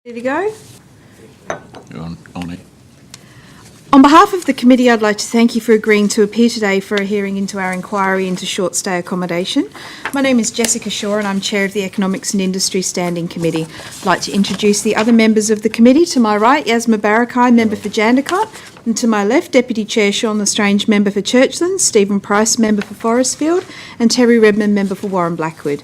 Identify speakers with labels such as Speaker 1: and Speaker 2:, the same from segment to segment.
Speaker 1: Ready to go?
Speaker 2: You're on it.
Speaker 1: On behalf of the committee, I'd like to thank you for agreeing to appear today for a hearing into our inquiry into short stay accommodation. My name is Jessica Shaw and I'm Chair of the Economics and Industry Standing Committee. I'd like to introduce the other members of the committee. To my right, Yasma Barakai, Member for Jandakot, and to my left, Deputy Chair Sean Lestrange, Member for Churchlands, Stephen Price, Member for Forestfield, and Terry Redmond, Member for Warren Blackwood.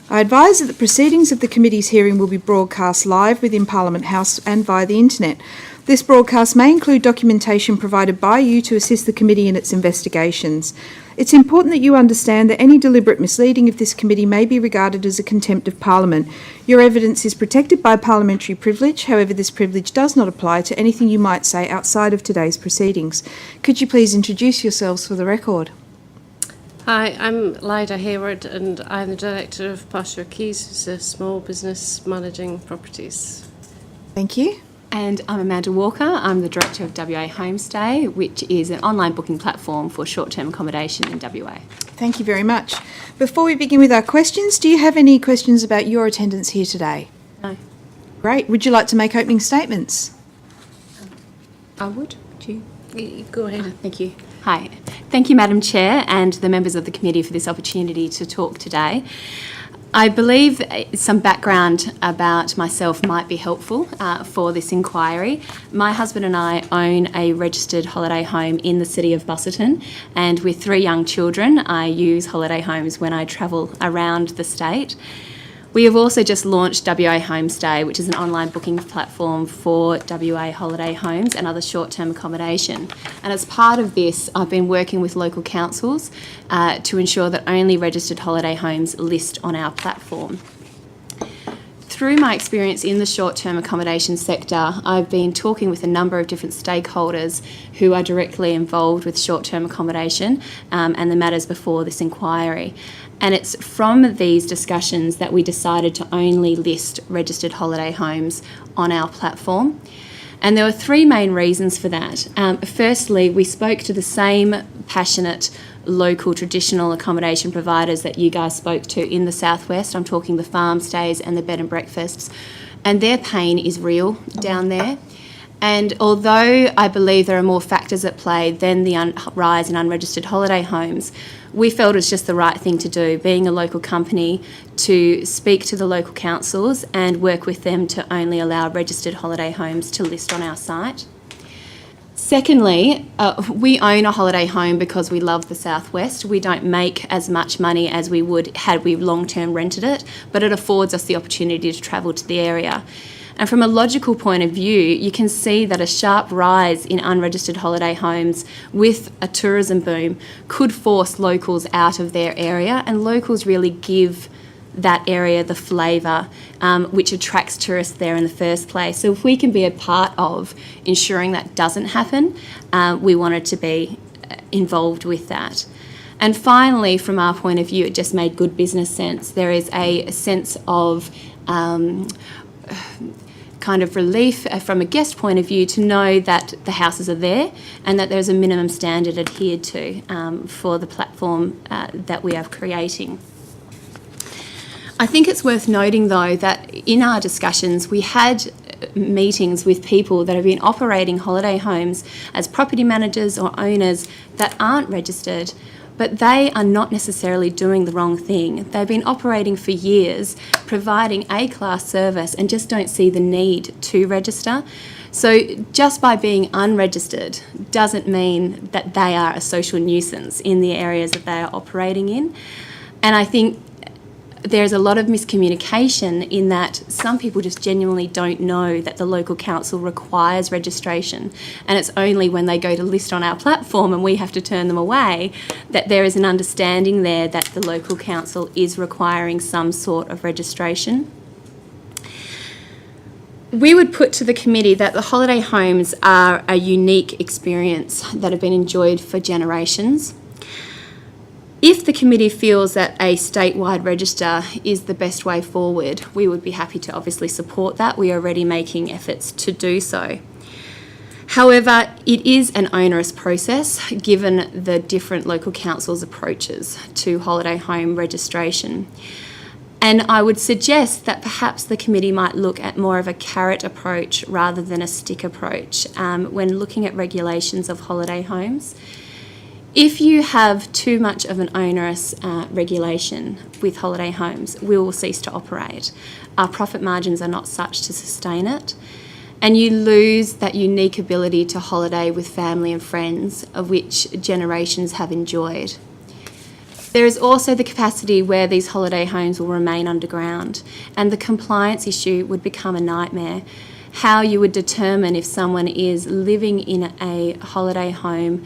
Speaker 1: I advise that the proceedings of the committee's hearing will be broadcast live within Parliament House and via the internet. This broadcast may include documentation provided by you to assist the committee in its investigations. It's important that you understand that any deliberate misleading of this committee may be regarded as a contempt of Parliament. Your evidence is protected by parliamentary privilege, however this privilege does not apply to anything you might say outside of today's proceedings. Could you please introduce yourselves for the record?
Speaker 3: Hi, I'm Lida Hayward and I'm the Director of Pasture Keys, who's a small business managing properties.
Speaker 1: Thank you.
Speaker 4: And I'm Amanda Walker. I'm the Director of WA HomeStay, which is an online booking platform for short-term accommodation in WA.
Speaker 1: Thank you very much. Before we begin with our questions, do you have any questions about your attendance here today?
Speaker 4: No.
Speaker 1: Great. Would you like to make opening statements?
Speaker 4: I would. Would you?
Speaker 3: Go ahead.
Speaker 4: Thank you. Hi. Thank you, Madam Chair, and the members of the committee for this opportunity to talk today. I believe some background about myself might be helpful for this inquiry. My husband and I own a registered holiday home in the city of Busselton, and with 3 young children, I use holiday homes when I travel around the state. We have also just launched WA HomeStay, which is an online booking platform for WA holiday homes and other short-term accommodation. And as part of this, I've been working with local councils to ensure that only registered holiday homes list on our platform. Through my experience in the short-term accommodation sector, I've been talking with a number of different stakeholders who are directly involved with short-term accommodation and the matters before this inquiry. And it's from these discussions that we decided to only list registered holiday homes on our platform. And there were 3 main reasons for that. Firstly, we spoke to the same passionate local traditional accommodation providers that you guys spoke to in the southwest. I'm talking the farm stays and the bed and breakfasts. And their pain is real down there. And although I believe there are more factors at play than the rise in unregistered holiday homes, we felt it was just the right thing to do, being a local company, to speak to the local councils and work with them to only allow registered holiday homes to list on our site. Secondly, we own a holiday home because we love the southwest. We don't make as much money as we would had we long-term rented it, but it affords us the opportunity to travel to the area. And from a logical point of view, you can see that a sharp rise in unregistered holiday homes with a tourism boom could force locals out of their area, and locals really give that area the flavour which attracts tourists there in the first place. So if we can be a part of ensuring that doesn't happen, we wanted to be involved with that. And finally, from our point of view, it just made good business sense. There is a sense of kind of relief from a guest point of view to know that the houses are there and that there's a minimum standard adhered to for the platform that we are creating. I think it's worth noting though that in our discussions we had meetings with people that have been operating holiday homes as property managers or owners that aren't registered, but they are not necessarily doing the wrong thing. They've been operating for years, providing A-class service and just don't see the need to register. So just by being unregistered doesn't mean that they are a social nuisance in the areas that they are operating in. And I think there's a lot of miscommunication in that some people just genuinely don't know that the local council requires registration, and it's only when they go to list on our platform and we have to turn them away that there is an understanding there that the local council is requiring some sort of registration. We would put to the committee that the holiday homes are a unique experience that have been enjoyed for generations. If the committee feels that a statewide register is the best way forward, we would be happy to obviously support that. We are already making efforts to do so. However, it is an onerous process given the different local councils' approaches to holiday home registration. And I would suggest that perhaps the committee might look at more of a carrot approach rather than a stick approach when looking at regulations of holiday homes. If you have too much of an onerous regulation with holiday homes, we will cease to operate. Our profit margins are not such to sustain it, and you lose that unique ability to holiday with family and friends, of which generations have enjoyed. There is also the capacity where these holiday homes will remain underground, and the compliance issue would become a nightmare. How you would determine if someone is living in a holiday home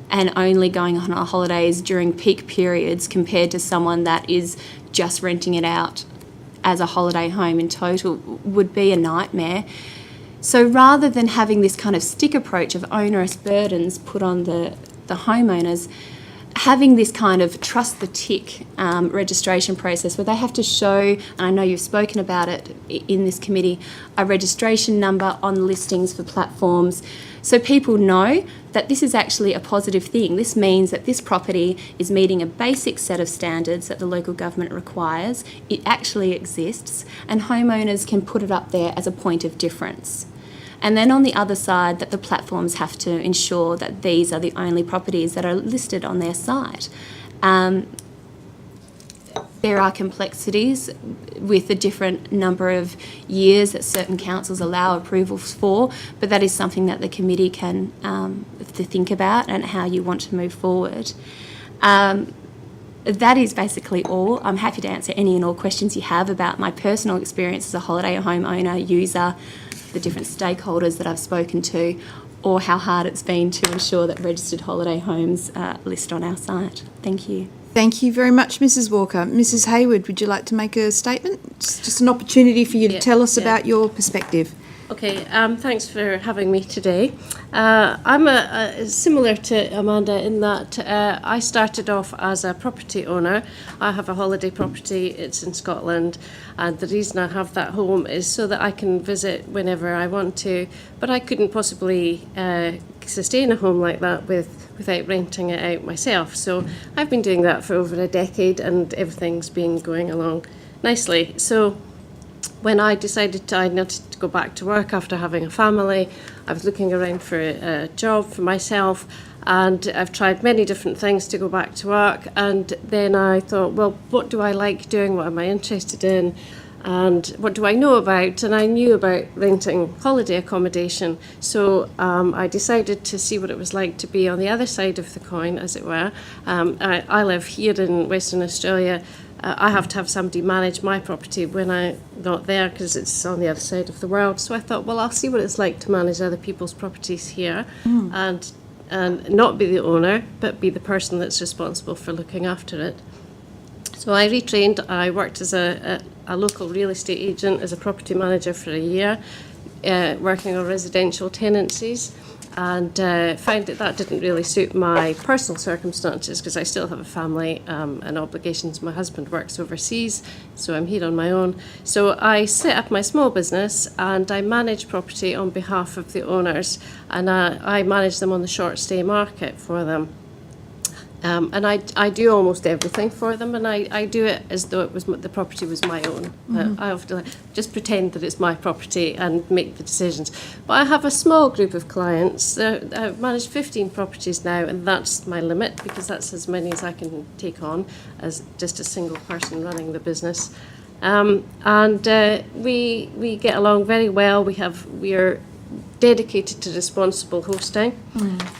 Speaker 4: and only going on holidays during peak periods compared to someone that is just renting it out as a holiday home in total would be a nightmare. So rather than having this kind of stick approach of onerous burdens put on the homeowners, having this kind of trust the tick registration process where they have to show, and I know you've spoken about it in this committee, a registration number on listings for platforms, so people know that this is actually a positive thing. This means that this property is meeting a basic set of standards that the local government requires. It actually exists, and homeowners can put it up there as a point of difference. And then on the other side, that the platforms have to ensure that these are the only properties that are listed on their site. There are complexities with the different number of years that certain councils allow approvals for, but that is something that the committee can to think about and how you want to move forward. That is basically all. I'm happy to answer any and all questions you have about my personal experience as a holiday home owner, user, the different stakeholders that I've spoken to, or how hard it's been to ensure that registered holiday homes list on our site. Thank you.
Speaker 1: Thank you very much, Mrs. Walker. Mrs. Hayward, would you like to make a statement? It's just an opportunity for you to tell us about your perspective.
Speaker 3: Okay, thanks for having me today. I'm similar to Amanda in that I started off as a property owner. I have a holiday property, it's in Scotland, and the reason I have that home is so that I can visit whenever I want to, but I couldn't possibly sustain a home like that without renting it out myself. So I've been doing that for over a decade and everything's been going along nicely. So when I decided I wanted to go back to work after having a family, I was looking around for a job for myself, and I've tried many different things to go back to work, and then I thought, well, what do I like doing, what am I interested in, and what do I know about? And I knew about renting holiday accommodation, so I decided to see what it was like to be on the other side of the coin, as it were. I live here in Western Australia. I have to have somebody manage my property when I'm not there because it's on the other side of the world. So I thought, well, I'll see what it's like to manage other people's properties here and not be the owner, but be the person that's responsible for looking after it. So I retrained. I worked as a local real estate agent, as a property manager for a year, working on residential tenancies. And found that didn't really suit my personal circumstances because I still have a family and obligations. My husband works overseas, so I'm here on my own. So I set up my small business and I manage property on behalf of the owners, and I manage them on the short stay market for them. And I do almost everything for them, and I do it as though the property was my own. I often just pretend that it's my property and make the decisions. But I have a small group of clients. I've managed 15 properties now, and that's my limit because that's as many as I can take on as just a single person running the business. We get along very well. We are dedicated to responsible hosting.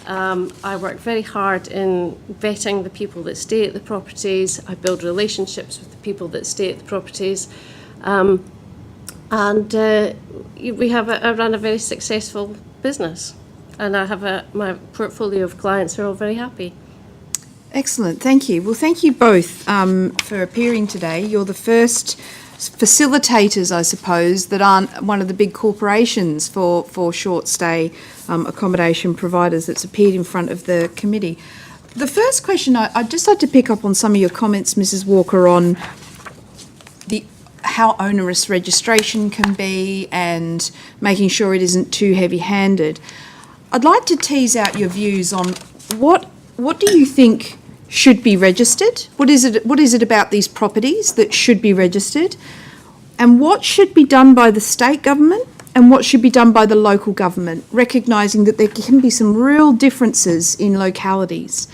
Speaker 3: I work very hard in vetting the people that stay at the properties. I build relationships with the people that stay at the properties. I run a very successful business, and I have my portfolio of clients who are all very happy.
Speaker 1: Excellent, thank you. Well, thank you both for appearing today. You're the first facilitators, I suppose, that aren't one of the big corporations for short stay accommodation providers that's appeared in front of the committee. The first question, I'd just like to pick up on some of your comments, Mrs. Walker, on how onerous registration can be and making sure it isn't too heavy-handed. I'd like to tease out your views on what do you think should be registered? What is it about these properties that should be registered? And what should be done by the state government and what should be done by the local government, recognising that there can be some real differences in localities.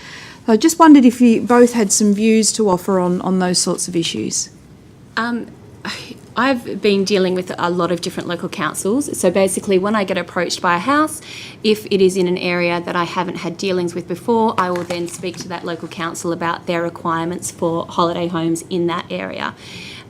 Speaker 1: I just wondered if you both had some views to offer on those sorts of issues.
Speaker 4: I've been dealing with a lot of different local councils. So basically, when I get approached by a house, if it is in an area that I haven't had dealings with before, I will then speak to that local council about their requirements for holiday homes in that area.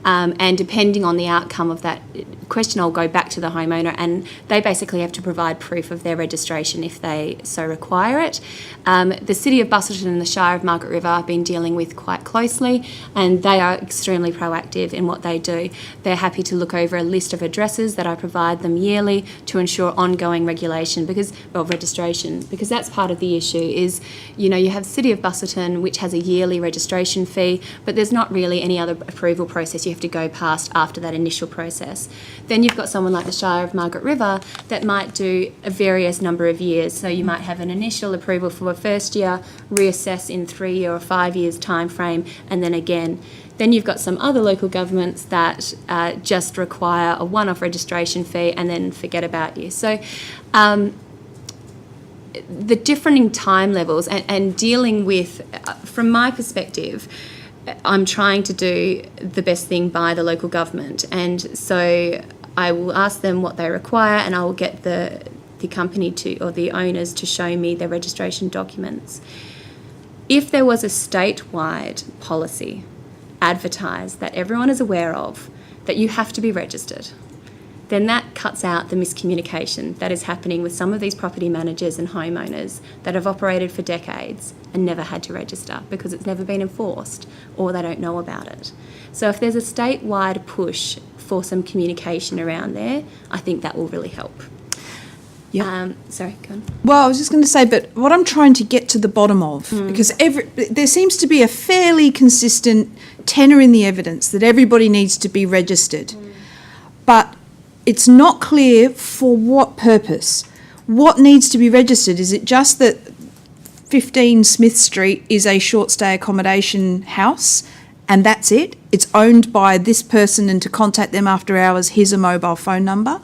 Speaker 4: And depending on the outcome of that question, I'll go back to the homeowner, and they basically have to provide proof of their registration if they so require it. The City of Busselton and the Shire of Margaret River I've been dealing with quite closely, and they are extremely proactive in what they do. They're happy to look over a list of addresses that I provide them yearly to ensure ongoing registration, because that's part of the issue is, you have City of Busselton, which has a yearly registration fee, but there's not really any other approval process you have to go past after that initial process. Then you've got someone like the Shire of Margaret River that might do a various number of years. So you might have an initial approval for a first year, reassess in 3 or 5 years time frame, and then again. Then you've got some other local governments that just require a one-off registration fee and then forget about you. So the differing time levels and dealing with, from my perspective, I'm trying to do the best thing by the local government, and so I will ask them what they require, and I will get the company or the owners to show me their registration documents. If there was a statewide policy advertised that everyone is aware of, that you have to be registered, then that cuts out the miscommunication that is happening with some of these property managers and homeowners that have operated for decades and never had to register because it's never been enforced or they don't know about it. So if there's a statewide push for some communication around there, I think that will really help.
Speaker 1: Yeah.
Speaker 4: Sorry, go on.
Speaker 1: Well, I was just going to say, but what I'm trying to get to the bottom of, because there seems to be a fairly consistent tenor in the evidence that everybody needs to be registered, but it's not clear for what purpose. What needs to be registered? Is it just that 15 Smith Street is a short stay accommodation house and that's it? It's owned by this person, and to contact them after hours, here's a mobile phone number?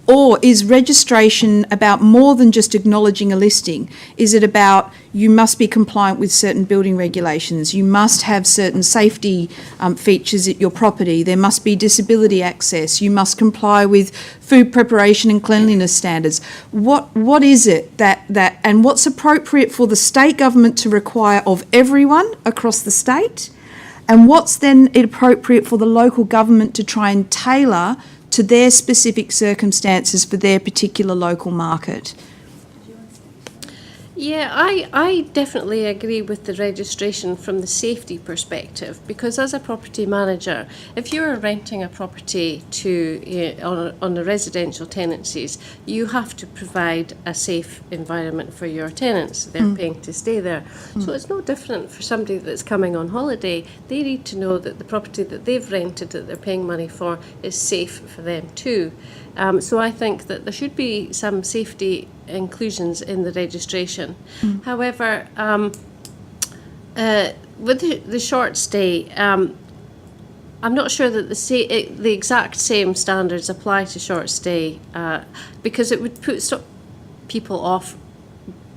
Speaker 1: Or is registration about more than just acknowledging a listing? Is it about you must be compliant with certain building regulations, you must have certain safety features at your property, there must be disability access, you must comply with food preparation and cleanliness standards? What is it that and what's appropriate for the state government to require of everyone across the state? And what's then appropriate for the local government to try and tailor to their specific circumstances for their particular local market?
Speaker 3: Yeah, I definitely agree with the registration from the safety perspective, because as a property manager, if you're renting a property on the residential tenancies, you have to provide a safe environment for your tenants. They're paying to stay there. So it's no different for somebody that's coming on holiday. They need to know that the property that they've rented, that they're paying money for, is safe for them too. So I think that there should be some safety inclusions in the registration. However, with the short stay, I'm not sure that the exact same standards apply to short stay, because it would put people off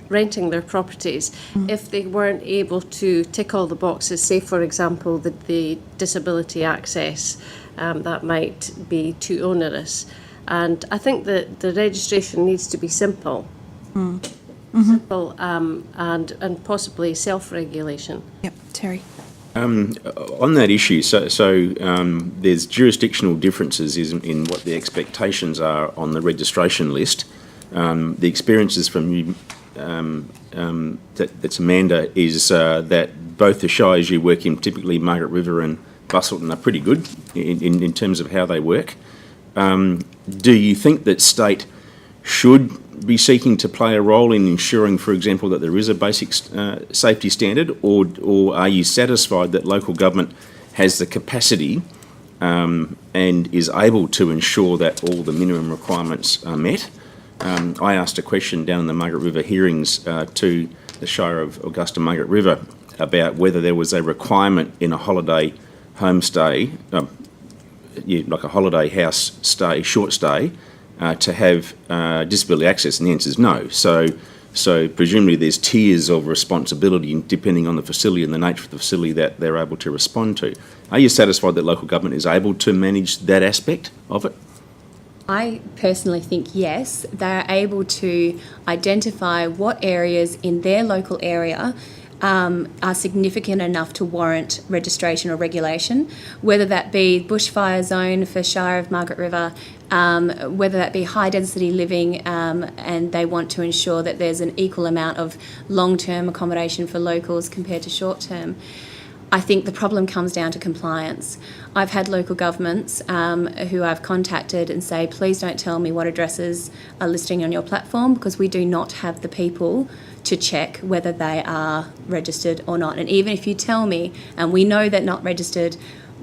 Speaker 3: renting their properties if they weren't able to tick all the boxes. Say, for example, the disability access, that might be too onerous. And I think that the registration needs to be simple, simple, and possibly self-regulation.
Speaker 1: Yep, Terry.
Speaker 2: On that issue, so there's jurisdictional differences in what the expectations are on the registration list. The experiences from you, that's Amanda, is that both the shires you work in, typically Margaret River and Busselton, are pretty good in terms of how they work. Do you think that state should be seeking to play a role in ensuring, for example, that there is a basic safety standard, or are you satisfied that local government has the capacity and is able to ensure that all the minimum requirements are met? I asked a question down in the Margaret River hearings to the Shire of Augusta Margaret River about whether there was a requirement in a holiday homestay, like a holiday house stay, short stay, to have disability access, and the answer is no. So presumably there's tiers of responsibility depending on the facility and the nature of the facility that they're able to respond to. Are you satisfied that local government is able to manage that aspect of it?
Speaker 4: I personally think yes, they're able to identify what areas in their local area are significant enough to warrant registration or regulation, whether that be bushfire zone for Shire of Margaret River, whether that be high density living, and they want to ensure that there's an equal amount of long-term accommodation for locals compared to short-term. I think the problem comes down to compliance. I've had local governments who I've contacted and say, please don't tell me what addresses are listing on your platform, because we do not have the people to check whether they are registered or not. And even if you tell me, and we know they're not registered,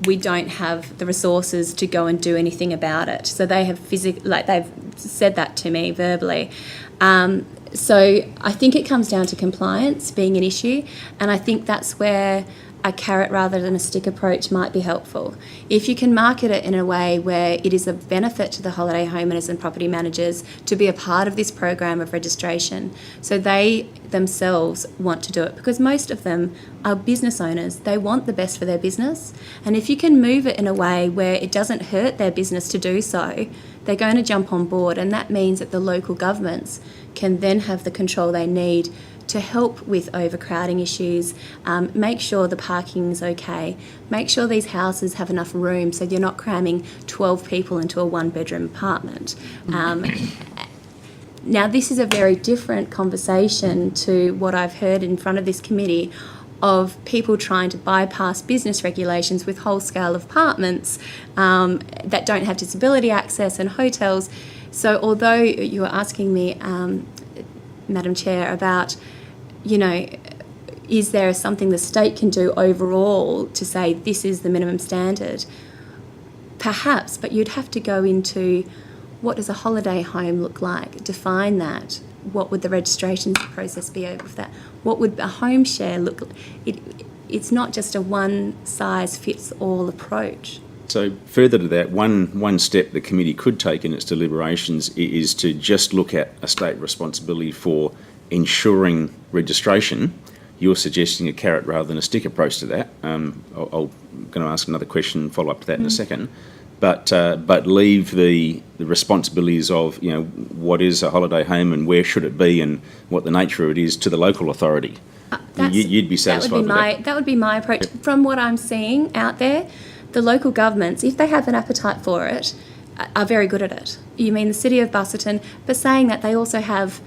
Speaker 4: we don't have the resources to go and do anything about it. So they have they've said that to me verbally. So I think it comes down to compliance being an issue, and I think that's where a carrot rather than a stick approach might be helpful. If you can market it in a way where it is a benefit to the holiday homeowners and property managers to be a part of this program of registration, so they themselves want to do it, because most of them are business owners. They want the best for their business, and if you can move it in a way where it doesn't hurt their business to do so, they're going to jump on board, and that means that the local governments can then have the control they need to help with overcrowding issues, make sure the parking's okay, make sure these houses have enough room so you're not cramming 12 people into a one-bedroom apartment. Now, this is a very different conversation to what I've heard in front of this committee of people trying to bypass business regulations with whole-scale apartments that don't have disability access and hotels. So although you were asking me, Madam Chair, about, is there something the state can do overall to say this is the minimum standard? Perhaps, but you'd have to go into what does a holiday home look like, define that. What would the registration process be over that? What would a home share look like? It's not just a one-size-fits-all approach.
Speaker 2: So further to that, one step the committee could take in its deliberations is to just look at a state responsibility for ensuring registration. You're suggesting a carrot rather than a stick approach to that. I'm going to ask another question, follow up to that in a second. But leave the responsibilities of what is a holiday home and where should it be and what the nature of it is to the local authority. You'd be satisfied with that?
Speaker 4: That would be my approach. From what I'm seeing out there, the local governments, if they have an appetite for it, are very good at it. You mean the City of Busselton, but saying that they also have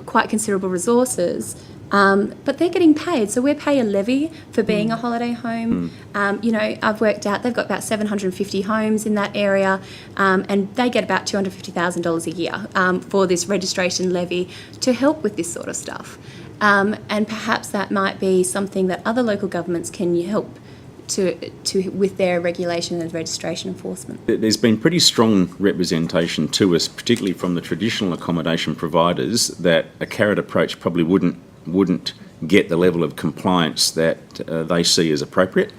Speaker 4: quite considerable resources, but they're getting paid. So we pay a levy for being a holiday home. I've worked out they've got about 750 homes in that area, and they get about $250,000 a year for this registration levy to help with this sort of stuff. And perhaps that might be something that other local governments can help to with their regulation and registration enforcement.
Speaker 2: There's been pretty strong representation to us, particularly from the traditional accommodation providers, that a carrot approach probably wouldn't get the level of compliance that they see as appropriate.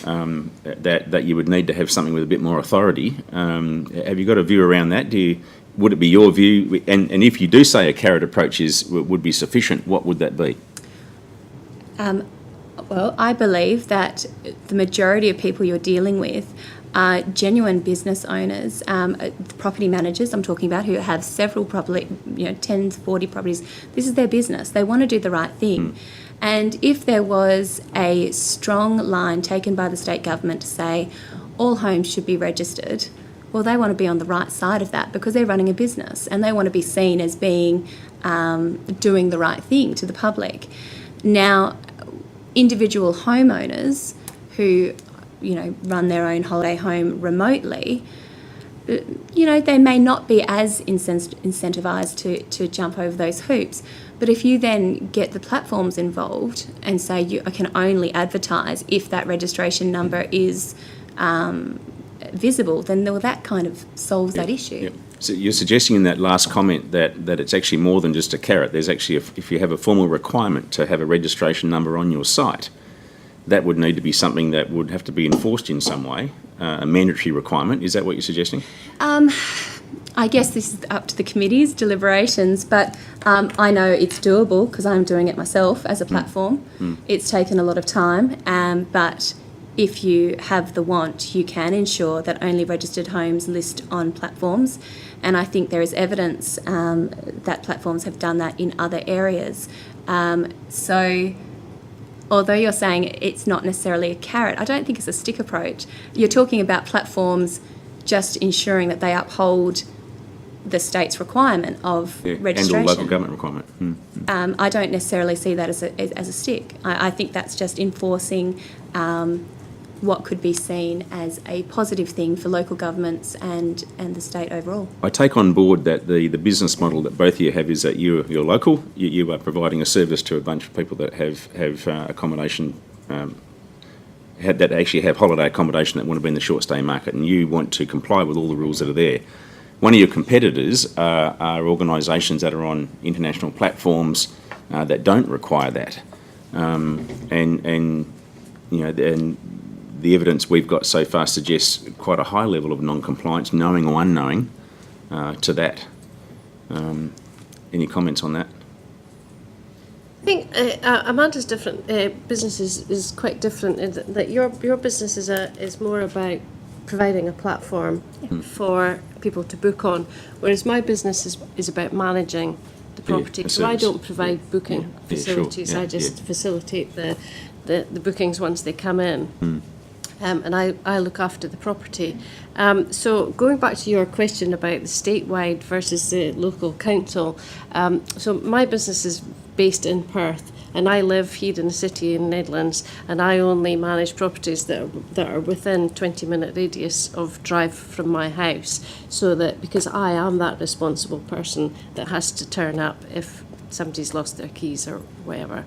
Speaker 2: That you would need to have something with a bit more authority. Have you got a view around that? Would it be your view? And if you do say a carrot approach would be sufficient, what would that be?
Speaker 4: Well, I believe that the majority of people you're dealing with are genuine business owners, property managers I'm talking about, who have several property, 10, 40 properties. This is their business. They want to do the right thing. And if there was a strong line taken by the state government to say all homes should be registered, well, they want to be on the right side of that because they're running a business and they want to be seen as being doing the right thing to the public. Now, individual homeowners who, run their own holiday home remotely, they may not be as incentivised to jump over those hoops. But if you then get the platforms involved and say you can only advertise if that registration number is visible, then that kind of solves that issue.
Speaker 2: So you're suggesting in that last comment that it's actually more than just a carrot. There's actually, if you have a formal requirement to have a registration number on your site, that would need to be something that would have to be enforced in some way, a mandatory requirement. Is that what you're suggesting?
Speaker 4: I guess this is up to the committee's deliberations, but I know it's doable because I'm doing it myself as a platform. It's taken a lot of time, but if you have the want, you can ensure that only registered homes list on platforms. And I think there is evidence that platforms have done that in other areas. So although you're saying it's not necessarily a carrot, I don't think it's a stick approach. You're talking about platforms just ensuring that they uphold the state's requirement of registration.
Speaker 2: And or local government requirement.
Speaker 4: I don't necessarily see that as a stick. I think that's just enforcing what could be seen as a positive thing for local governments and the state overall.
Speaker 2: I take on board that the business model that both of you have is that you're local, you are providing a service to a bunch of people that have accommodation, that actually have holiday accommodation that want to be in the short stay market, and you want to comply with all the rules that are there. One of your competitors are organisations that are on international platforms that don't require that, and you know, and the evidence we've got so far suggests quite a high level of non-compliance, knowing or unknowing, to that. Any comments on that?
Speaker 3: I think Amanda's different business is quite different in that your business is more about providing a platform for people to book on, whereas my business is about managing the property. So I don't provide booking facilities.
Speaker 2: Sure.
Speaker 3: I just facilitate the bookings once they come in. And I look after the property. So going back to your question about the statewide versus the local council, so my business is based in Perth, and I live here in the city in Nedlands, and I only manage properties that are within 20-minute radius of drive from my house, so that because I am that responsible person that has to turn up if somebody's lost their keys or whatever.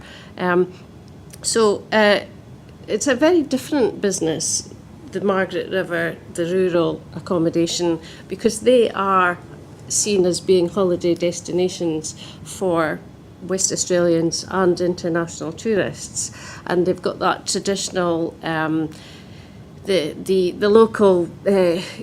Speaker 3: It's a very different business, the Margaret River, the rural accommodation, because they are seen as being holiday destinations for West Australians and international tourists, and they've got that traditional the local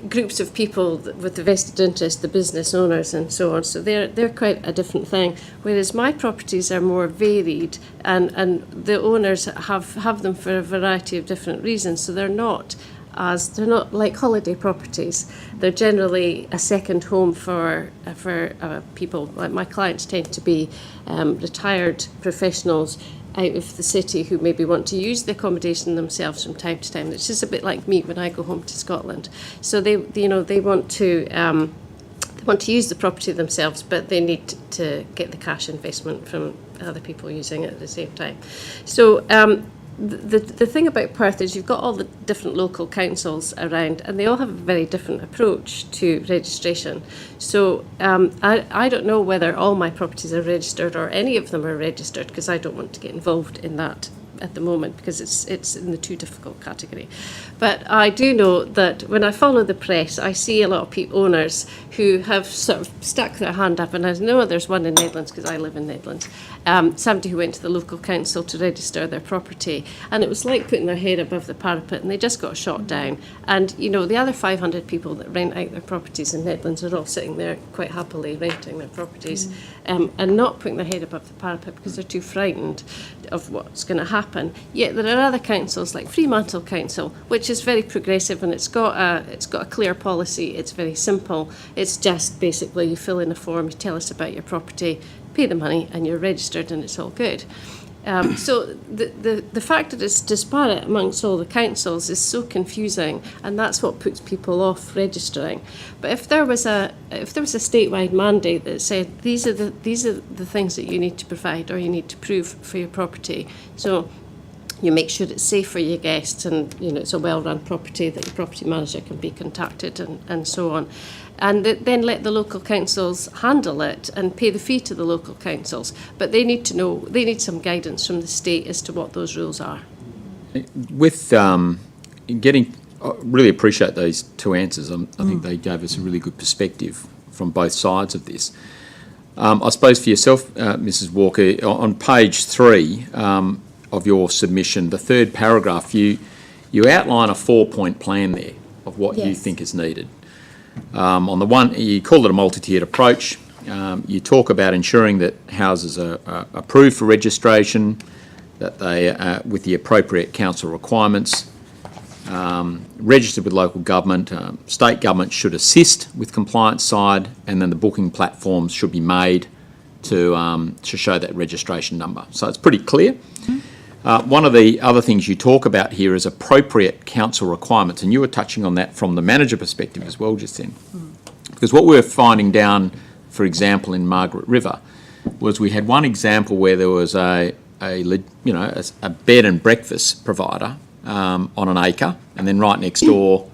Speaker 3: groups of people with the vested interest, the business owners and so on. So they're quite a different thing. Whereas my properties are more varied, and the owners have them for a variety of different reasons. So they're not like holiday properties. They're generally a second home for people. Like my clients tend to be retired professionals out of the city who maybe want to use the accommodation themselves from time to time. It's just a bit like me when I go home to Scotland. So they want to use the property themselves, but they need to get the cash investment from other people using it at the same time. So the thing about Perth is you've got all the different local councils around, and they all have a very different approach to registration. So I don't know whether all my properties are registered or any of them are registered, because I don't want to get involved in that at the moment, because it's in the too difficult category. But I do know that when I follow the press, I see a lot of owners who have sort of stuck their hand up, and I know there's one in Nedlands because I live in Nedlands, somebody who went to the local council to register their property, and it was like putting their head above the parapet, and they just got shot down. And the other 500 people that rent out their properties in Nedlands are all sitting there quite happily renting their properties, and not putting their head above the parapet because they're too frightened of what's going to happen. Yet there are other councils like Fremantle Council, which is very progressive, and it's got a clear policy. It's very simple. It's just basically you fill in a form, you tell us about your property, pay the money, and you're registered, and it's all good. So the fact that it's disparate amongst all the councils is so confusing, and that's what puts people off registering. But if there was a statewide mandate that said these are the things that you need to provide or you need to prove for your property, so you make sure it's safe for your guests, and it's a well-run property, that your property manager can be contacted, and so on. And then let the local councils handle it and pay the fee to the local councils. But they need some guidance from the state as to what those rules are.
Speaker 5: With really appreciate those two answers. I think they gave us a really good perspective from both sides of this. I suppose for yourself, Mrs. Walker, on page 3 of your submission, the third paragraph, you outline a 4-point plan there of what you think is needed. On the one, you call it a multi-tiered approach. You talk about ensuring that houses are approved for registration, that they are with the appropriate council requirements, registered with local government, state government should assist with compliance side, and then the booking platforms should be made to show that registration number. So it's pretty clear. One of the other things you talk about here is appropriate council requirements, and you were touching on that from the manager perspective as well just then. Because what we were finding down, for example, in Margaret River, was we had one example where there was a bed and breakfast provider on an acre, and then right next door,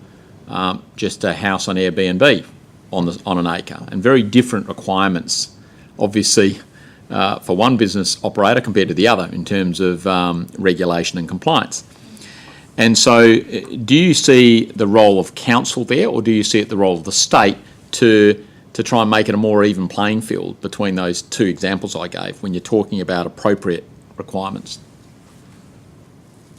Speaker 5: just a house on Airbnb on an acre, and very different requirements, obviously, for one business operator compared to the other in terms of regulation and compliance. And so do you see the role of council there, or do you see it the role of the state to try and make it a more even playing field between those two examples I gave when you're talking about appropriate requirements?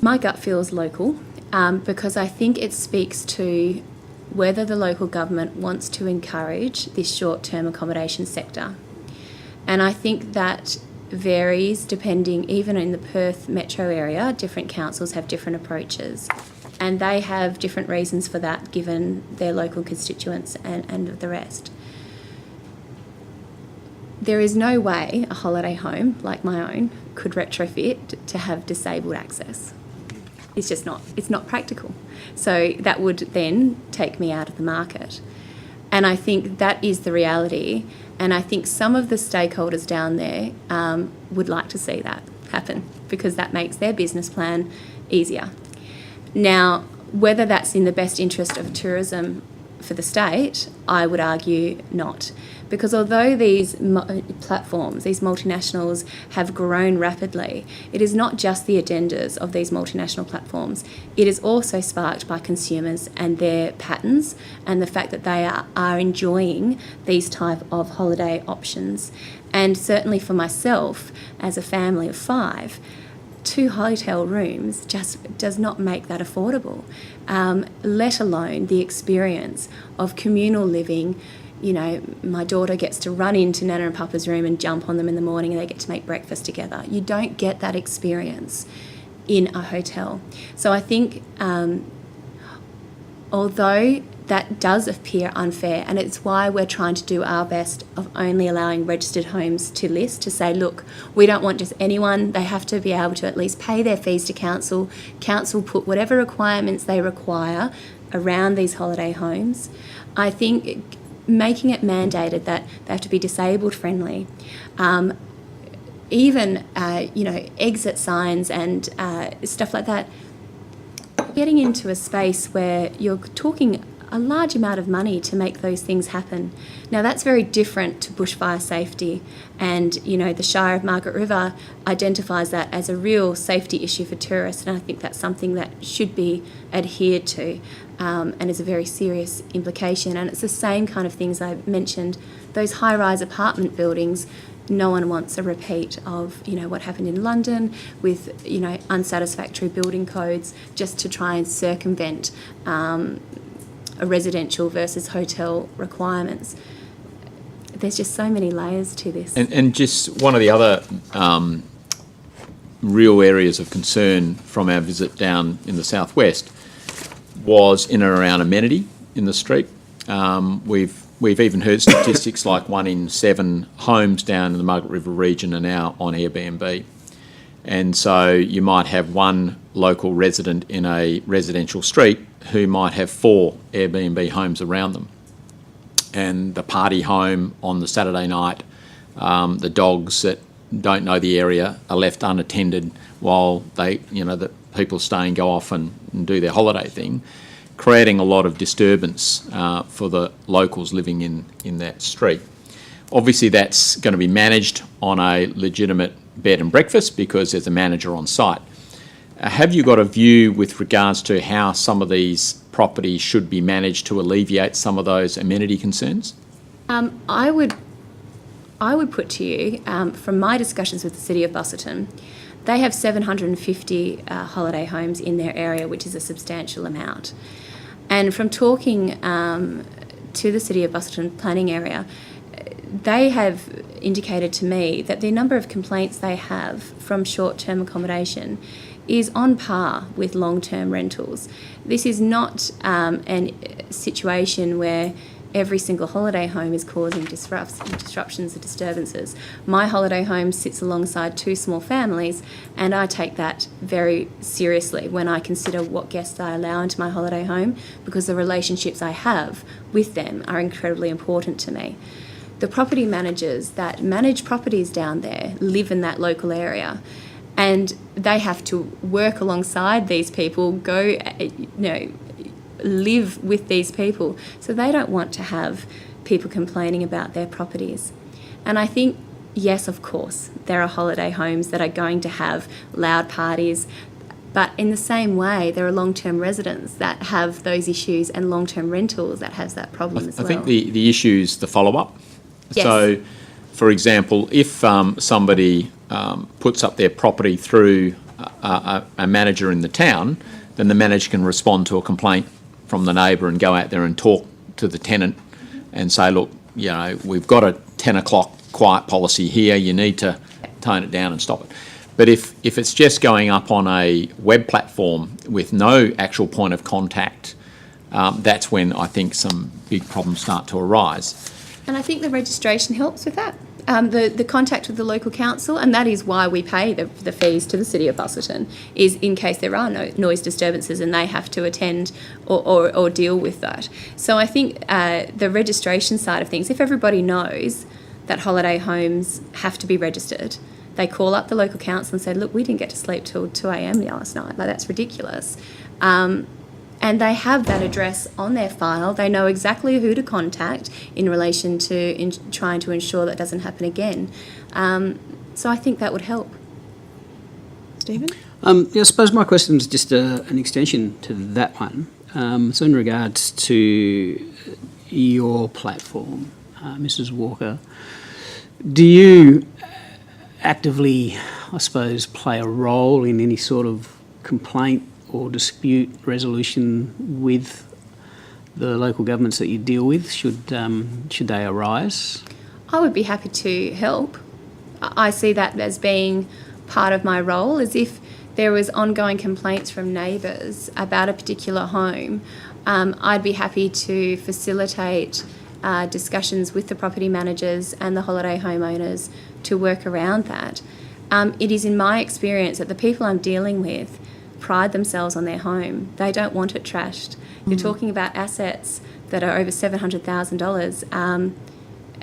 Speaker 4: My gut feels local, because I think it speaks to whether the local government wants to encourage this short-term accommodation sector. And I think that varies depending, even in the Perth metro area, different councils have different approaches. And they have different reasons for that, given their local constituents and the rest. There is no way a holiday home like my own could retrofit to have disabled access. It's just not, it's not practical. So that would then take me out of the market. And I think that is the reality. And I think some of the stakeholders down there would like to see that happen, because that makes their business plan easier. Now, whether that's in the best interest of tourism for the state, I would argue not. Because although these platforms, these multinationals have grown rapidly, it is not just the agendas of these multinational platforms. It is also sparked by consumers and their patterns, and the fact that they are enjoying these type of holiday options. And certainly for myself, as a family of 5, 2 hotel rooms just does not make that affordable, let alone the experience of communal living. You know, my daughter gets to run into Nana and Papa's room and jump on them in the morning, and they get to make breakfast together. You don't get that experience in a hotel. So I think although that does appear unfair, and it's why we're trying to do our best of only allowing registered homes to list, to say, look, we don't want just anyone, they have to be able to at least pay their fees to council. Council put whatever requirements they require around these holiday homes. I think making it mandated that they have to be disabled friendly, even exit signs and stuff like that, getting into a space where you're talking a large amount of money to make those things happen. Now that's very different to bushfire safety, and the Shire of Margaret River identifies that as a real safety issue for tourists, and I think that's something that should be adhered to, and is a very serious implication. And it's the same kind of things I mentioned, those high-rise apartment buildings. No one wants a repeat of what happened in London with unsatisfactory building codes just to try and circumvent a residential versus hotel requirements. There's just so many layers to this.
Speaker 5: And just one of the other real areas of concern from our visit down in the southwest was in and around amenity in the street. We've even heard statistics like 1 in 7 homes down in the Margaret River region are now on Airbnb. And so you might have one local resident in a residential street who might have 4 Airbnb homes around them. And the party home on the Saturday night, the dogs that don't know the area are left unattended while the people stay and go off and do their holiday thing, creating a lot of disturbance for the locals living in that street. Obviously that's going to be managed on a legitimate bed and breakfast because there's a manager on site. Have you got a view with regards to how some of these properties should be managed to alleviate some of those amenity concerns?
Speaker 4: I would put to you, from my discussions with the City of Busselton, they have 750 holiday homes in their area, which is a substantial amount. And from talking to the City of Busselton planning area, they have indicated to me that the number of complaints they have from short-term accommodation is on par with long-term rentals. This is not a situation where every single holiday home is causing disruptions and disturbances. My holiday home sits alongside two small families, and I take that very seriously when I consider what guests I allow into my holiday home, because the relationships I have with them are incredibly important to me. The property managers that manage properties down there live in that local area, and they have to work alongside these people, live with these people. So they don't want to have people complaining about their properties. And I think, yes, of course, there are holiday homes that are going to have loud parties, but in the same way, there are long-term residents that have those issues and long-term rentals that has that problem as well.
Speaker 5: I think the issue is the follow-up.
Speaker 4: Yes.
Speaker 5: So, for example, if somebody puts up their property through a manager in the town, then the manager can respond to a complaint from the neighbour and go out there and talk to the tenant and say, look, we've got a 10 o'clock quiet policy here, you need to tone it down and stop it. But if it's just going up on a web platform with no actual point of contact, that's when I think some big problems start to arise.
Speaker 4: And I think the registration helps with that. The contact with the local council, and that is why we pay the fees to the City of Busselton, is in case there are no noise disturbances and they have to attend or deal with that. So I think the registration side of things, if everybody knows that holiday homes have to be registered, they call up the local council and say, look, we didn't get to sleep till 2 a.m. last night, like that's ridiculous. And they have that address on their file. They know exactly who to contact in relation to trying to ensure that doesn't happen again. So I think that would help.
Speaker 1: Stephen?
Speaker 6: I suppose my question is just an extension to that one. So in regards to your platform, Mrs. Walker, do you actively, I suppose, play a role in any sort of complaint or dispute resolution with the local governments that you deal with, should they arise?
Speaker 4: I would be happy to help. I see that as being part of my role, as if there was ongoing complaints from neighbours about a particular home. I'd be happy to facilitate discussions with the property managers and the holiday homeowners to work around that. It is in my experience that the people I'm dealing with pride themselves on their home. They don't want it trashed. You're talking about assets that are over $700,000,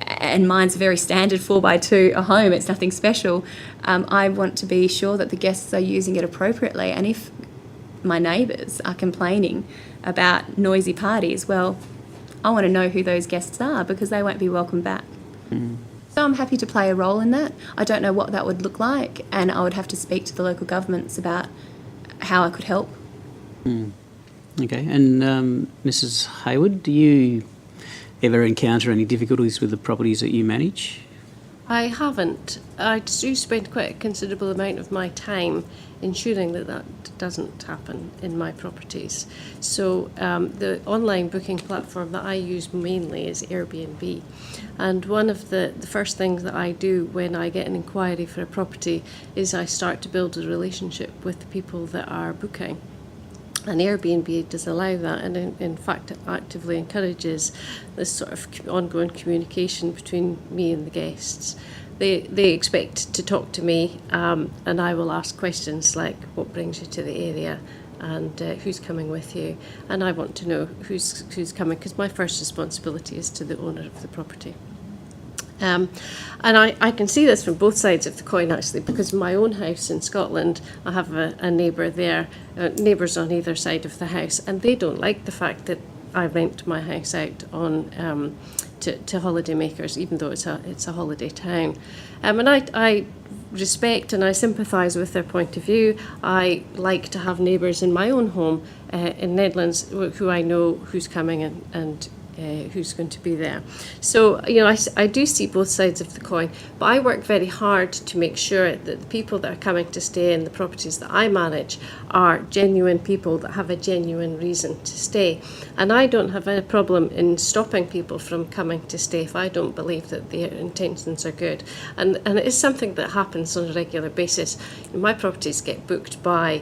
Speaker 4: and mine's a very standard 4x2 a home. It's nothing special. I want to be sure that the guests are using it appropriately, and if my neighbours are complaining about noisy parties, well, I want to know who those guests are, because they won't be welcome back. So I'm happy to play a role in that. I don't know what that would look like, and I would have to speak to the local governments about how I could help.
Speaker 6: Okay, and Mrs. Hayward, do you ever encounter any difficulties with the properties that you manage?
Speaker 3: I haven't. I do spend quite a considerable amount of my time ensuring that that doesn't happen in my properties. So the online booking platform that I use mainly is Airbnb. And one of the first things that I do when I get an inquiry for a property is I start to build a relationship with the people that are booking. And Airbnb does allow that, and in fact it actively encourages this sort of ongoing communication between me and the guests. They expect to talk to me, and I will ask questions like, what brings you to the area, and who's coming with you, and I want to know who's coming, because my first responsibility is to the owner of the property. And I can see this from both sides of the coin, actually, because in my own house in Scotland, I have a neighbour there, neighbours on either side of the house, and they don't like the fact that I rent my house out on to holiday makers, even though it's a holiday town. And I respect and I sympathise with their point of view. I like to have neighbours in my own home in Nedlands who I know who's coming and who's going to be there. So, you know, I do see both sides of the coin, but I work very hard to make sure that the people that are coming to stay in the properties that I manage are genuine people that have a genuine reason to stay. And I don't have any problem in stopping people from coming to stay if I don't believe that their intentions are good. And it is something that happens on a regular basis. My properties get booked by,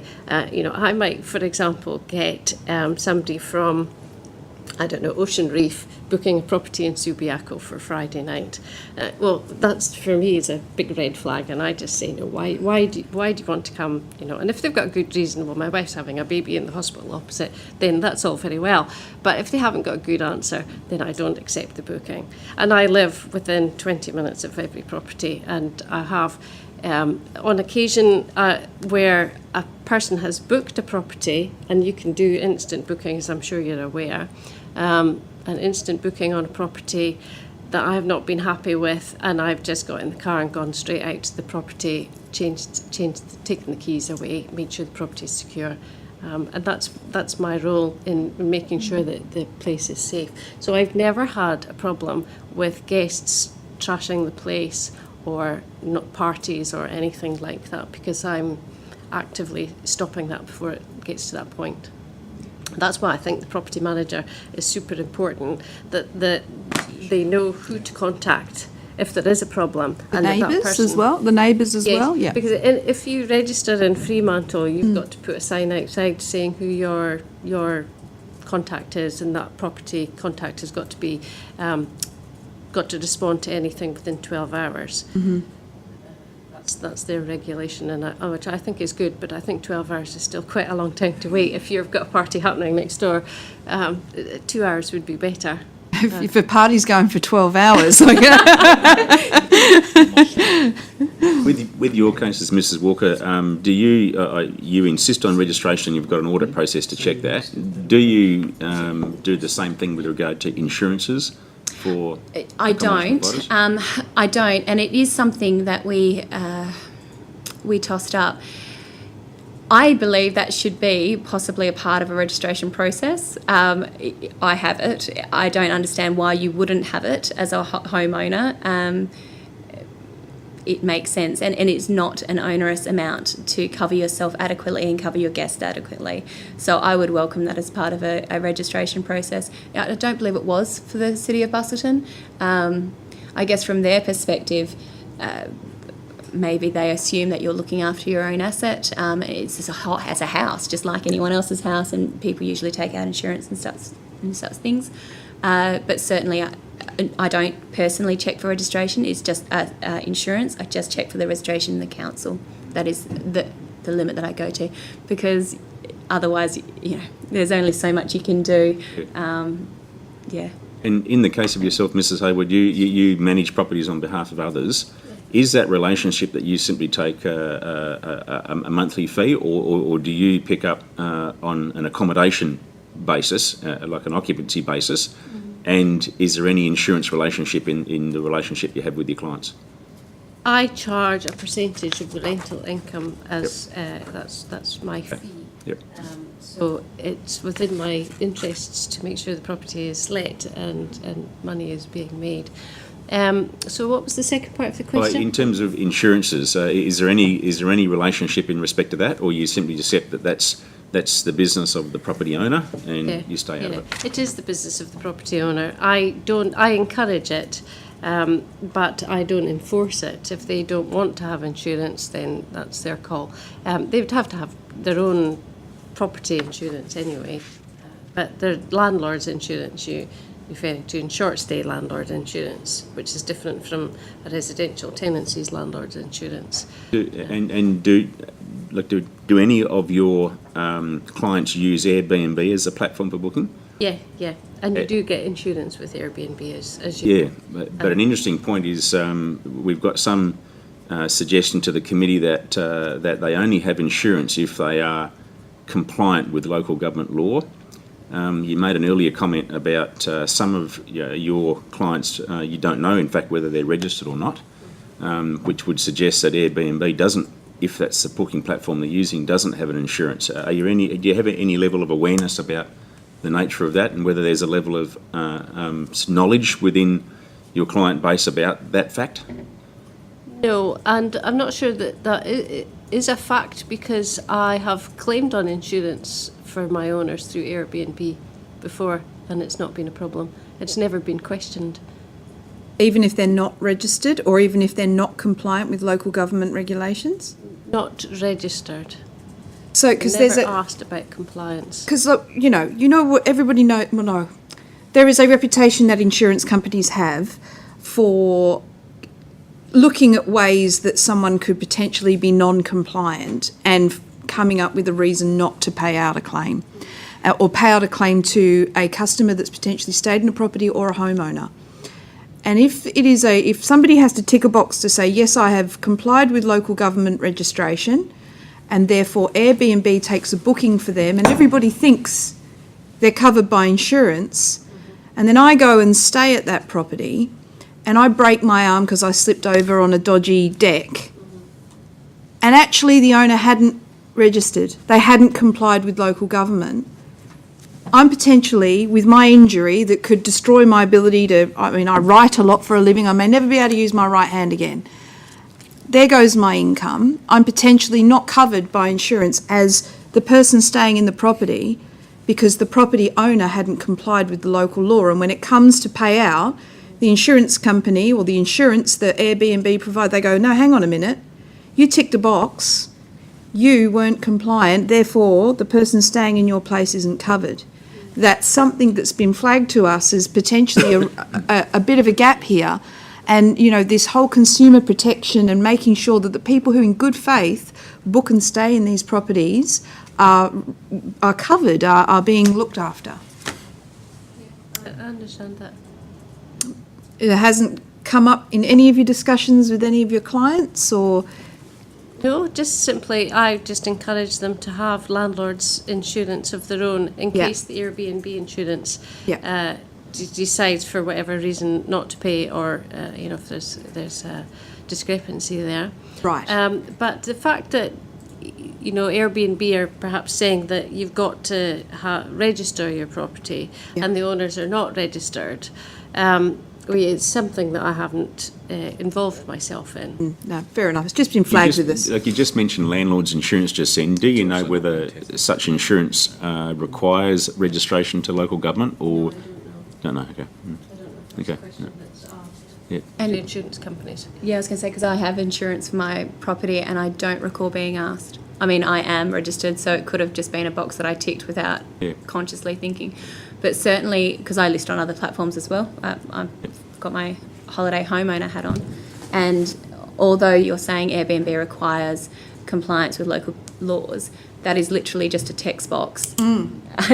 Speaker 3: you know, I might, for example, get somebody from, I don't know, Ocean Reef booking a property in Subiaco for Friday night. Well, that's for me is a big red flag, and I just say, no, why do you want to come? You know, and if they've got a good reason, well, my wife's having a baby in the hospital opposite, then that's all very well. But if they haven't got a good answer, then I don't accept the booking. And I live within 20 minutes of every property, and I have on occasion where a person has booked a property, and you can do instant bookings, I'm sure you're aware, an instant booking on a property that I have not been happy with, and I've just got in the car and gone straight out to the property, taken the keys away, made sure the property is secure. And that's my role in making sure that the place is safe. So I've never had a problem with guests trashing the place or not parties or anything like that, because I'm actively stopping that before it gets to that point. That's why I think the property manager is super important, that they know who to contact if there is a problem.
Speaker 1: The neighbours as well? The neighbours as well? Yeah.
Speaker 3: Because if you register in Fremantle, you've got to put a sign outside saying who your contact is, and that property contact has got to be got to respond to anything within 12 hours. Mm-hmm. That's their regulation, and which I think is good, but I think 12 hours is still quite a long time to wait. If you've got a party happening next door, 2 hours would be better.
Speaker 1: If a party's going for 12 hours.
Speaker 2: With your cases, Mrs. Walker, do you insist on registration? You've got an audit process to check that. Do you do the same thing with regard to insurances?
Speaker 4: I don't, and it is something that we tossed up. I believe that should be possibly a part of a registration process. I have it. I don't understand why you wouldn't have it as a homeowner. It makes sense, and it's not an onerous amount to cover yourself adequately and cover your guest adequately. So I would welcome that as part of a registration process. I don't believe it was for the City of Busselton. I guess from their perspective, maybe they assume that you're looking after your own asset. It's just as a house, just like anyone else's house, and people usually take out insurance and such things. But certainly, I don't personally check for registration. It's just insurance. I just check for the registration in the council. That is the limit that I go to, because otherwise, you know, there's only so much you can do. Yeah.
Speaker 2: And in the case of yourself, Mrs. Hayward, you manage properties on behalf of others. Is that relationship that you simply take a monthly fee, or do you pick up on an accommodation basis, like an occupancy basis? Mm-hmm. And is there any insurance relationship in the relationship you have with your clients?
Speaker 3: I charge a percentage of the rental income as that's my fee.
Speaker 2: Yep.
Speaker 3: So it's within my interests to make sure the property is let and money is being made. So what was the second part of the question?
Speaker 2: In terms of insurances, is there any relationship in respect to that, or you simply accept that that's the business of the property owner and you stay out of it?
Speaker 3: It is the business of the property owner. I encourage it, but I don't enforce it. If they don't want to have insurance, then that's their call. They would have to have their own property insurance anyway, but their landlord's insurance you're referring to in short stay landlord insurance, which is different from a residential tenancies landlord's insurance.
Speaker 2: Do any of your clients use Airbnb as a platform for booking?
Speaker 3: Yeah, and you do get insurance with Airbnb as you.
Speaker 2: Yeah, but an interesting point is we've got some suggestion to the committee that they only have insurance if they are compliant with local government law. You made an earlier comment about some of your clients, you don't know, in fact, whether they're registered or not, which would suggest that Airbnb doesn't, if that's the booking platform they're using, doesn't have an insurance. Do you have any level of awareness about the nature of that and whether there's a level of knowledge within your client base about that fact?
Speaker 3: No, and I'm not sure that is a fact, because I have claimed on insurance for my owners through Airbnb before, and it's not been a problem. It's never been questioned.
Speaker 1: Even if they're not registered, or even if they're not compliant with local government regulations?
Speaker 3: Not registered.
Speaker 1: So, because there's
Speaker 3: Never
Speaker 1: a...
Speaker 3: asked about compliance.
Speaker 1: Because, look, you know what everybody know. Well, no, there is a reputation that insurance companies have for looking at ways that someone could potentially be non-compliant and coming up with a reason not to pay out a claim, or pay out a claim to a customer that's potentially stayed in a property or a homeowner. And if somebody has to tick a box to say, yes, I have complied with local government registration, and therefore Airbnb takes a booking for them and everybody thinks they're covered by insurance, and then I go and stay at that property and I break my arm because I slipped over on a dodgy deck, and actually the owner hadn't registered, they hadn't complied with local government, I'm potentially, with my injury that could destroy my ability to, I write a lot for a living, I may never be able to use my right hand again. There goes my income. I'm potentially not covered by insurance as the person staying in the property because the property owner hadn't complied with the local law. And when it comes to pay out, the insurance company or the insurance that Airbnb provide, they go, no, hang on a minute, you ticked a box, you weren't compliant, therefore the person staying in your place isn't covered. That's something that's been flagged to us as potentially a bit of a gap here. And, this whole consumer protection and making sure that the people who in good faith book and stay in these properties are covered, are being looked after.
Speaker 3: I understand that.
Speaker 1: It hasn't come up in any of your discussions with any of your clients, or...
Speaker 3: No, just simply, I just encourage them to have landlords' insurance of their own in
Speaker 1: Yeah.
Speaker 3: case the Airbnb insurance
Speaker 1: Yeah.
Speaker 3: decides for whatever reason not to pay, or if there's a discrepancy there.
Speaker 1: Right.
Speaker 3: But the fact that Airbnb are perhaps saying that you've got to register your property,
Speaker 1: Yeah.
Speaker 3: and the owners are not registered. It's something that I haven't involved myself in.
Speaker 1: No, fair enough. It's just been flagged with us.
Speaker 2: Like you just mentioned landlord's insurance just then. Do you know whether such insurance requires registration to local government or... Don't know, okay. Okay. No. Yeah.
Speaker 3: And insurance companies.
Speaker 4: Yeah, I was going to say, because I have insurance for my property and I don't recall being asked. I mean, I am registered, so it could have just been a box that I ticked without consciously thinking. But certainly, because I list on other platforms as well, I've got my holiday homeowner hat on. And although you're saying Airbnb requires compliance with local laws, that is literally just a text box.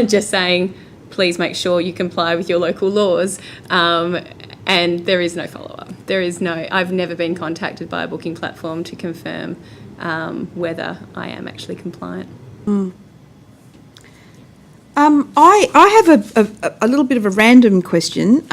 Speaker 4: Just saying, please make sure you comply with your local laws. And there is no follow-up. I've never been contacted by a booking platform to confirm whether I am actually compliant.
Speaker 1: I have a little bit of a random question,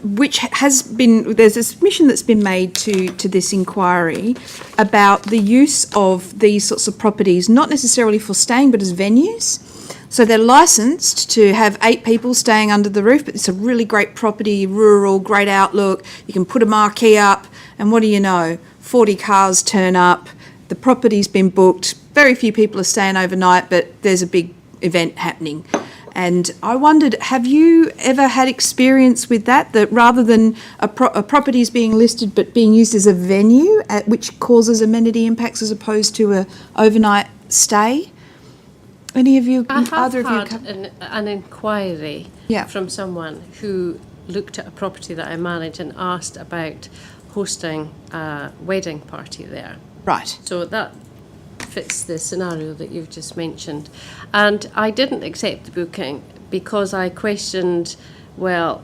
Speaker 1: which has been, there's a submission that's been made to this inquiry about the use of these sorts of properties, not necessarily for staying, but as venues. So they're licensed to have 8 people staying under the roof, but it's a really great property, rural, great outlook. You can put a marquee up, and what do you know? 40 cars turn up, the property's been booked, very few people are staying overnight, but there's a big event happening. And I wondered, have you ever had experience with that rather than a property is being listed but being used as a venue, which causes amenity impacts as opposed to a overnight stay? Any of you?
Speaker 3: I have
Speaker 1: either
Speaker 3: had
Speaker 1: of you?
Speaker 3: an inquiry
Speaker 1: Yeah.
Speaker 3: from someone who looked at a property that I manage and asked about hosting a wedding party there.
Speaker 1: Right.
Speaker 3: So that fits the scenario that you've just mentioned. And I didn't accept the booking because I questioned, well,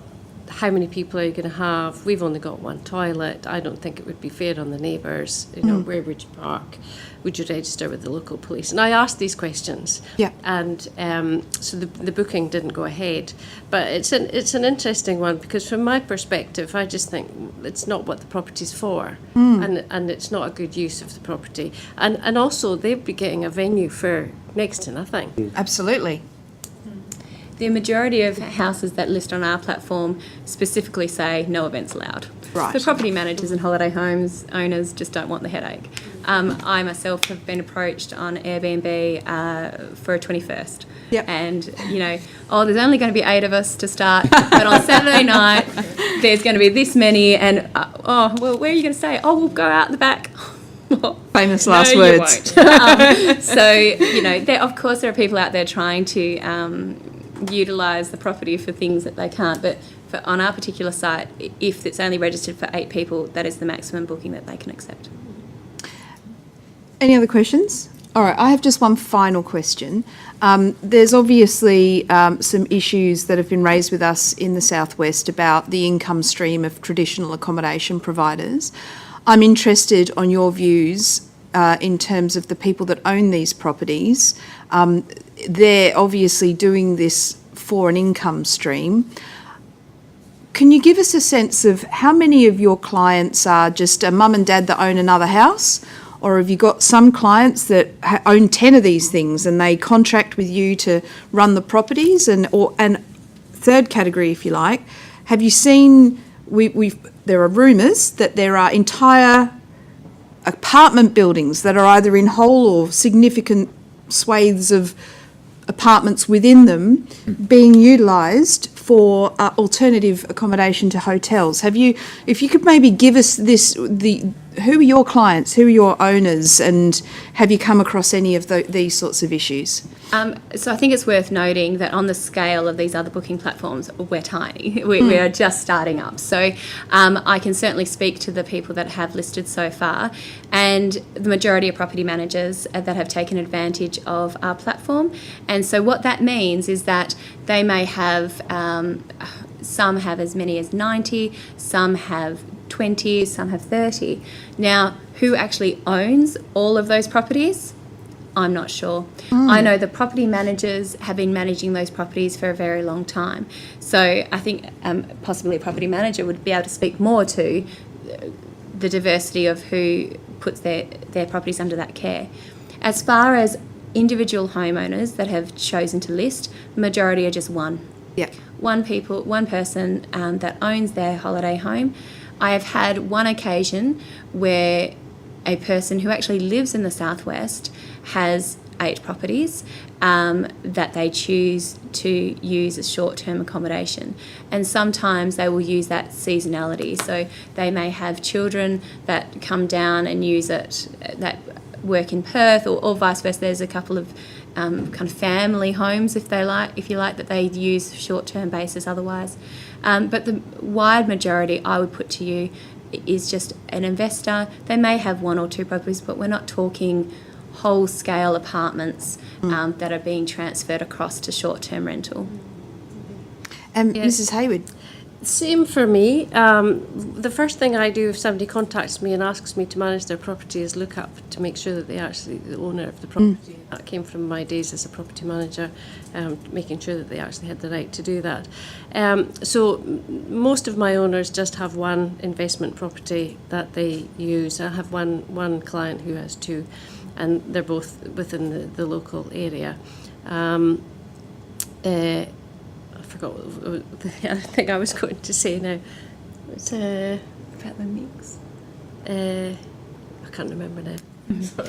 Speaker 3: how many people are you going to have? We've only got one toilet. I don't think it would be fair on the neighbours. Where would you park? Would you register with the local police? And I asked these questions.
Speaker 1: Yeah.
Speaker 3: And so the booking didn't go ahead. But it's an interesting one because from my perspective, I just think it's not what the property's for. And it's not a good use of the property. And also, they'd be getting a venue for next to nothing.
Speaker 1: Absolutely.
Speaker 4: the majority of houses that list on our platform specifically say no events allowed.
Speaker 1: Right.
Speaker 4: The property managers and holiday homes owners just don't want the headache. I myself have been approached on Airbnb for a 21st.
Speaker 1: Yep.
Speaker 4: And, there's only going to be 8 of us to start, but on Saturday night there's going to be this many, and, where are you going to stay? Oh, we'll go out the back.
Speaker 1: Famous last
Speaker 4: no,
Speaker 1: words.
Speaker 4: You won't. Of course there are people out there trying to utilise the property for things that they can't, but on our particular site, if it's only registered for 8 people, that is the maximum booking that they can accept.
Speaker 1: Any other questions? All right, I have just one final question. There's obviously some issues that have been raised with us in the Southwest about the income stream of traditional accommodation providers. I'm interested on your views in terms of the people that own these properties. They're obviously doing this for an income stream. Can you give us a sense of how many of your clients are just a mum and dad that own another house? Or have you got some clients that own 10 of these things and they contract with you to run the properties? And third category, if you like, have you seen, there are rumours that there are entire apartment buildings that are either in whole or significant swathes of apartments within them being utilised for alternative accommodation to hotels. If you could maybe give us who are your clients, who are your owners, and have you come across any of these sorts of issues?
Speaker 4: So I think it's worth noting that on the scale of these other booking platforms, we're tiny. We are just starting up. So I can certainly speak to the people that have listed so far, and the majority of property managers that have taken advantage of our platform. And so what that means is that they may have, some have as many as 90, some have 20, some have 30. Now, who actually owns all of those properties? I'm not sure. I know the property managers have been managing those properties for a very long time. So I think possibly a property manager would be able to speak more to the diversity of who puts their properties under that care. As far as individual homeowners that have chosen to list, the majority are just one.
Speaker 1: Yeah.
Speaker 4: One person that owns their holiday home. I have had one occasion where a person who actually lives in the Southwest has 8 properties that they choose to use as short-term accommodation. And sometimes they will use that seasonality. So they may have children that come down and use it, that work in Perth, or vice versa. There's a couple of kind of family homes, if you like, that they use short-term basis otherwise. But the wide majority, I would put to you, is just an investor. They may have 1 or 2 properties, but we're not talking whole-scale apartments that are being transferred across to short-term rental.
Speaker 1: And
Speaker 3: Yes.
Speaker 1: Mrs. Hayward?
Speaker 3: Same for me. The first thing I do if somebody contacts me and asks me to manage their property is look up to make sure that they actually the owner of the property. That came from my days as a property manager, making sure that they actually had the right to do that. So most of my owners just have one investment property that they use. I have one client who has 2, and they're both within the local area. I forgot what the other thing I was going to say now. It's
Speaker 4: About the mix.
Speaker 3: I can't remember now.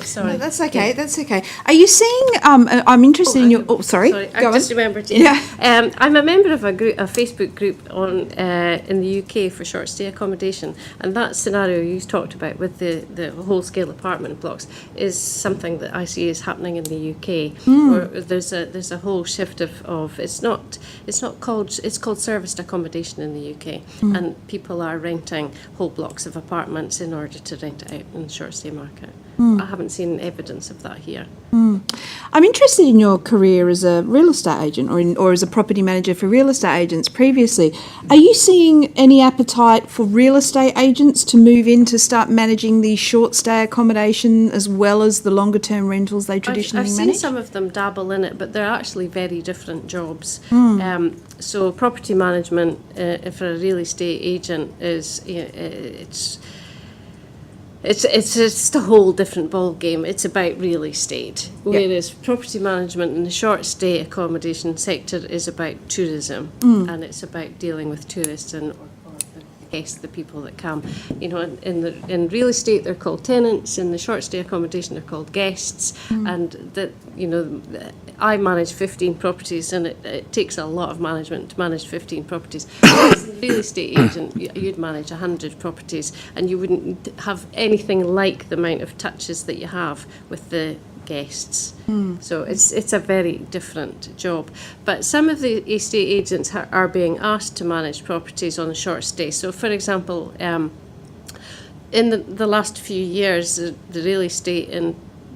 Speaker 3: Sorry.
Speaker 1: No, that's okay. That's okay. Are you seeing? I'm interested in your. Oh, sorry.
Speaker 3: I
Speaker 1: Go
Speaker 3: just
Speaker 1: on.
Speaker 3: remembered.
Speaker 1: Yeah.
Speaker 3: I'm a member of a Facebook group on in the UK for short stay accommodation, and that scenario you talked about with the whole scale apartment blocks is something that I see is happening in the UK. Where there's a whole shift of it's called serviced accommodation in the UK, and people are renting whole blocks of apartments in order to rent it out in the short stay market. I haven't seen evidence of that here.
Speaker 1: I'm interested in your career as a real estate agent or as a property manager for real estate agents previously. Are you seeing any appetite for real estate agents to move in to start managing the short stay accommodation as well as the longer term rentals they traditionally
Speaker 3: I've
Speaker 1: manage?
Speaker 3: seen some of them dabble in it, but they're actually very different jobs. So property management for a real estate agent is it's just a whole different ball game. It's about real estate, whereas property management in the short stay accommodation sector is about tourism, and it's about dealing with tourists and guests, the people that come. You know, in real estate they're called tenants. In the short stay accommodation they're called guests, and that, you know, I manage 15 properties, and it takes a lot of management to manage 15 properties. As a real estate agent, you'd manage 100 properties, and you wouldn't have anything like the amount of touches that you have with the guests. So it's a very different job. But some of the estate agents are being asked to manage properties on a short stay. So, for example, in the last few years, the real estate in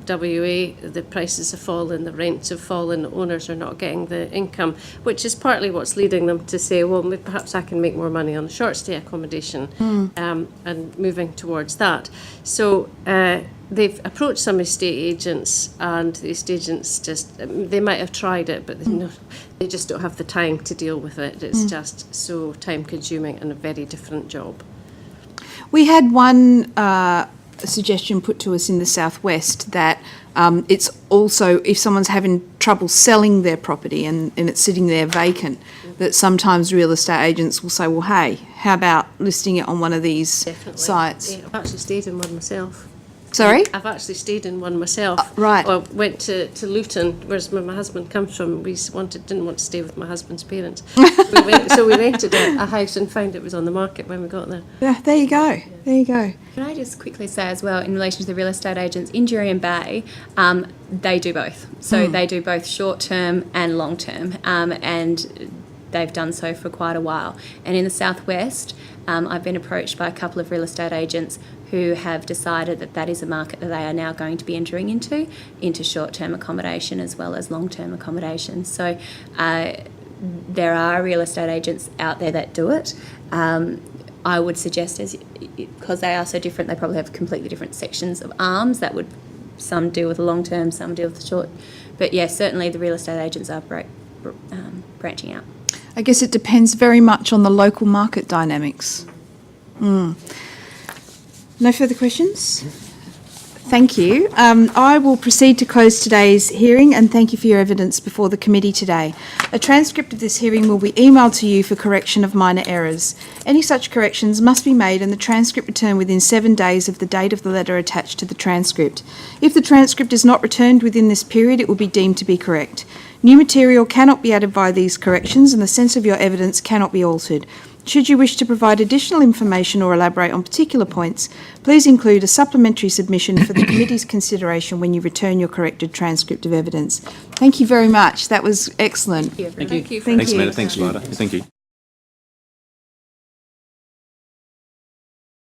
Speaker 3: WA, the prices have fallen, the rents have fallen, the owners are not getting the income, which is partly what's leading them to say, well, perhaps I can make more money on the short stay accommodation, and moving towards that. So they've approached some estate agents, and the estate agents they might have tried it, but they just don't have the time to deal with it. It's just so time consuming and a very different job.
Speaker 1: We had one suggestion put to us in the southwest that it's also, if someone's having trouble selling their property and it's sitting there vacant, that sometimes real estate agents will say, well, hey, how about listing it on one of these sites?
Speaker 3: Yeah, I've actually stayed in one myself.
Speaker 1: Sorry?
Speaker 3: I've actually stayed in one myself.
Speaker 1: Right.
Speaker 3: I went to Luton, whereas where my husband comes from. We didn't want to stay with my husband's parents. So we rented a house and found it was on the market when we got there.
Speaker 1: Yeah, there you go. There you go.
Speaker 4: Can I just quickly say as well, in relation to the real estate agents, in Jurien Bay, they do both. So they do both short-term and long-term, and they've done so for quite a while. And in the southwest, I've been approached by a couple of real estate agents who have decided that that is a market that they are now going to be entering into short-term accommodation as well as long-term accommodation. So there are real estate agents out there that do it. I would suggest, because they are so different, they probably have completely different sections of arms that would, some deal with the long-term, some deal with the short. But yeah, certainly the real estate agents are branching out.
Speaker 1: I guess it depends very much on the local market dynamics. No further questions? Thank you. I will proceed to close today's hearing, and thank you for your evidence before the committee today. A transcript of this hearing will be emailed to you for correction of minor errors. Any such corrections must be made and the transcript returned within 7 days of the date of the letter attached to the transcript. If the transcript is not returned within this period, it will be deemed to be correct. New material cannot be added by these corrections, and the sense of your evidence cannot be altered. Should you wish to provide additional information or elaborate on particular points, please include a supplementary submission for the committee's consideration when you return your corrected transcript of evidence. Thank you very much. That was excellent.
Speaker 3: Thank you.
Speaker 2: Thanks, Amanda. Thanks, Lada. Thank you.